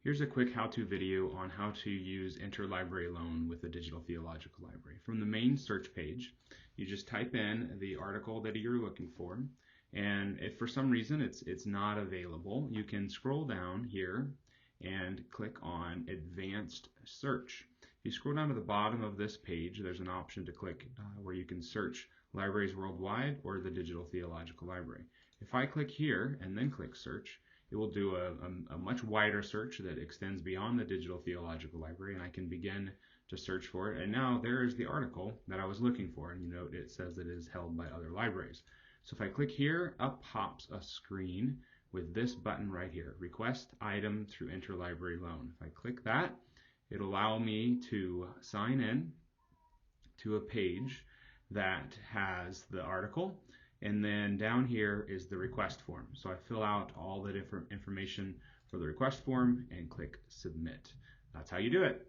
Here's a quick how-to video on how to use Interlibrary Loan with the Digital Theological Library. From the main search page, you just type in the article that you're looking for, and if for some reason it's not available, you can scroll down here and click on Advanced Search. If you scroll down to the bottom of this page, there's an option to click where you can search libraries worldwide or the Digital Theological Library. If I click here and then click Search, it will do a much wider search that extends beyond the Digital Theological Library, and I can begin to search for it. And now there is the article that I was looking for, and you note it says that it is held by other libraries. So if I click here, up pops a screen with this button right here, Request Item through Interlibrary Loan. If I click that, it'll allow me to sign in to a page that has the article, and then down here is the request form. So I fill out all the different information for the request form and click Submit. That's how you do it.